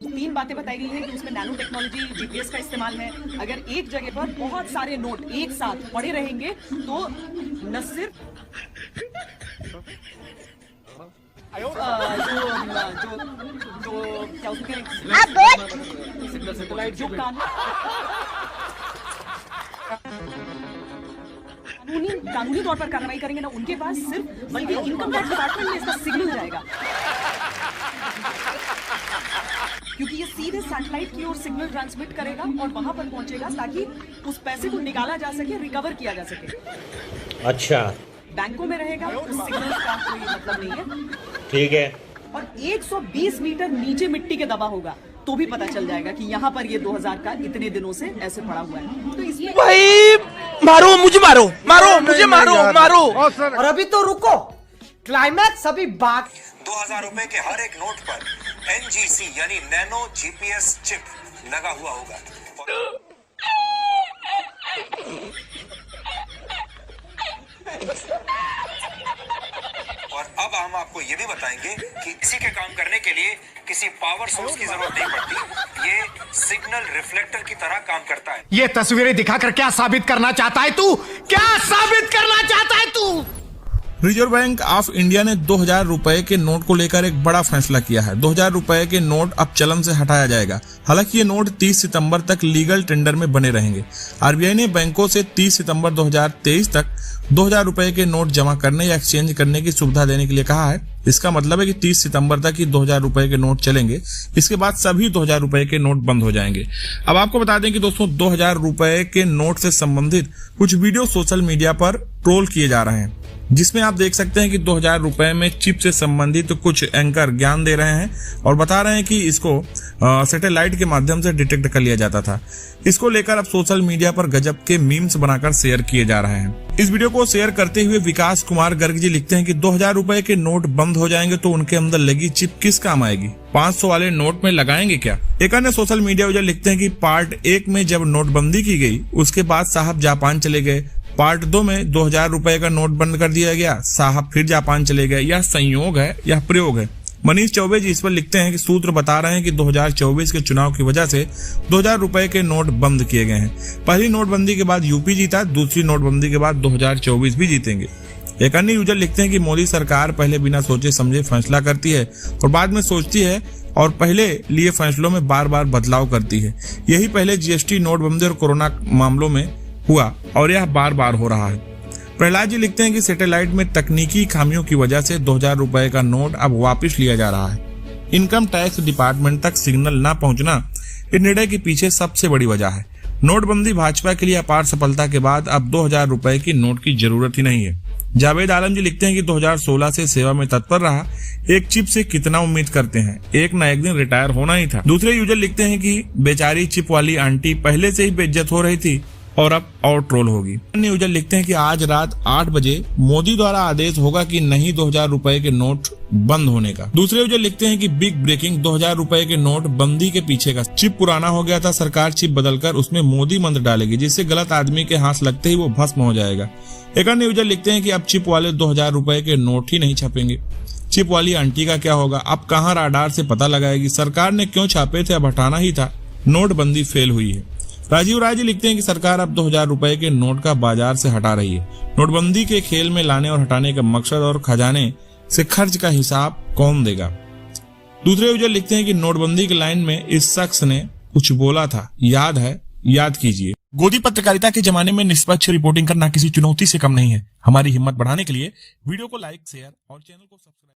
तीन बातें बताई गई हैं कि उसमें नैनो टेक्नोलॉजी, जीपीएस का इस्तेमाल है। अगर एक जगह पर बहुत सारे नोट एक साथ पड़े रहेंगे तो न सिर्फ जो क्या उसके जो कानूनी तौर पर कार्रवाई करेंगे ना उनके पास सिर्फ, बल्कि इनकम टैक्स डिपार्टमेंट में इसका सिग्नल जाएगा, क्योंकि ये सीधे सैटेलाइट की ओर सिग्नल ट्रांसमिट करेगा और वहां पर पहुंचेगा ताकि उस पैसे को निकाला जा सके, रिकवर किया जा सके। अच्छा, बैंकों में रहेगा तो सिग्नल का कोई मतलब नहीं है। ठीक है। और 120 मीटर नीचे मिट्टी के दबा होगा तो भी पता चल जाएगा कि यहाँ पर ये 2000 का इतने दिनों से ऐसे पड़ा हुआ है। तो इसमें भाई मारो मुझे, मारो मुझे, मारो। और अभी तो रुको, क्लाइमैक्स अभी बाकी। 2000 रुपए के हर एक नोट पर एनजीसी यानी नैनो जीपीएस चिप लगा हुआ होगा। और अब हम आपको ये भी बताएंगे कि इसी के काम करने के लिए किसी पावर सोर्स की जरूरत नहीं पड़ती। ये सिग्नल रिफ्लेक्टर की तरह काम करता है। ये तस्वीरें दिखाकर क्या साबित करना चाहता है तू? क्या साबित करना चाहता है तू? रिजर्व बैंक ऑफ इंडिया ने 2000 रुपए के नोट को लेकर एक बड़ा फैसला किया है। 2000 रुपए के नोट अब चलन से हटाया जाएगा। हालांकि ये नोट 30 सितंबर तक लीगल टेंडर में बने रहेंगे। आरबीआई ने बैंकों से 30 सितंबर 2023 तक 2000 रुपए के नोट जमा करने या एक्सचेंज करने की सुविधा देने के लिए कहा है। इसका मतलब है कि 30 सितंबर तक ही 2000 रुपए के नोट चलेंगे। इसके बाद सभी 2000 रुपए के नोट बंद हो जाएंगे। अब आपको बता दें कि दोस्तों 2000 रुपए के नोट से संबंधित कुछ वीडियो सोशल मीडिया पर ट्रोल किए जा रहे हैं, जिसमें आप देख सकते हैं कि 2000 रुपए में चिप से संबंधित कुछ एंकर ज्ञान दे रहे हैं और बता रहे हैं कि इसको सैटेलाइट के माध्यम से डिटेक्ट कर लिया जाता था। इसको लेकर अब सोशल मीडिया पर गजब के मीम्स बनाकर शेयर किए जा रहे हैं। इस वीडियो को शेयर करते हुए विकास कुमार गर्ग जी लिखते हैं कि 2000 रुपए के नोट बंद हो जाएंगे तो उनके अंदर लगी चिप किस काम आएगी? 500 वाले नोट में लगाएंगे क्या? एक अन्य सोशल मीडिया यूजर लिखते हैं कि पार्ट 1 में जब नोटबंदी की गई उसके बाद साहब जापान चले गए। पार्ट 2 में 2000 रुपए का नोट बंद कर दिया गया, साहब फिर जापान चले गए। यह संयोग है, यह प्रयोग है। मनीष चौबे जी इस पर लिखते हैं कि सूत्र बता रहे हैं कि 2024 के चुनाव की वजह से 2000 रुपए के नोट बंद किए गए हैं। पहली नोटबंदी के बाद यूपी जीता, दूसरी नोटबंदी के बाद 2024 भी जीतेंगे। एक अन्य यूजर लिखते हैं कि मोदी सरकार पहले बिना सोचे समझे फैसला करती है और बाद में सोचती है और पहले लिए फैसलों में बार बार बदलाव करती है। यही पहले जीएसटी, नोटबंदी और कोरोना मामलों में हुआ और यह बार बार हो रहा है। प्रहलाद जी लिखते हैं कि सैटेलाइट में तकनीकी खामियों की वजह से 2000 रुपए का नोट अब वापस लिया जा रहा है। इनकम टैक्स डिपार्टमेंट तक सिग्नल न पहुंचना इस निर्णय के पीछे सबसे बड़ी वजह है। नोटबंदी भाजपा के लिए अपार सफलता के बाद अब 2000 रुपए की नोट की जरूरत ही नहीं है। जावेद आलम जी लिखते हैं कि 2016 से सेवा में तत्पर रहा, एक चिप से कितना उम्मीद करते हैं, एक न एक दिन रिटायर होना ही था। दूसरे यूजर लिखते हैं कि बेचारी चिप वाली आंटी पहले से ही बेइज्जत हो रही थी और अब और ट्रोल होगी। अन्य यूजर लिखते हैं कि आज रात 8 बजे मोदी द्वारा आदेश होगा कि नहीं 2000 रुपए के नोट बंद होने का। दूसरे यूजर लिखते हैं कि बिग ब्रेकिंग, 2000 रुपए के नोट बंदी के पीछे का चिप पुराना हो गया था, सरकार चिप बदलकर उसमें मोदी मंत्र डालेगी जिससे गलत आदमी के हाथ लगते ही वो भस्म हो जाएगा। एक अन्य यूजर लिखते हैं कि अब चिप वाले 2000 रुपए के नोट ही नहीं छपेंगे। चिप वाली आंटी का क्या होगा? अब कहाँ राडार से पता लगाएगी? सरकार ने क्यों छापे थे, अब हटाना ही था। नोटबंदी फेल हुई है। राजीव राय जी लिखते हैं कि सरकार अब 2000 रुपए के नोट का बाजार से हटा रही है। नोटबंदी के खेल में लाने और हटाने का मकसद और खजाने से खर्च का हिसाब कौन देगा? दूसरे यूजर लिखते हैं कि नोटबंदी की लाइन में इस शख्स ने कुछ बोला था, याद है? याद कीजिए। गोदी पत्रकारिता के जमाने में निष्पक्ष रिपोर्टिंग करना किसी चुनौती से कम नहीं है। हमारी हिम्मत बढ़ाने के लिए वीडियो को लाइक, शेयर और चैनल को सब्सक्राइब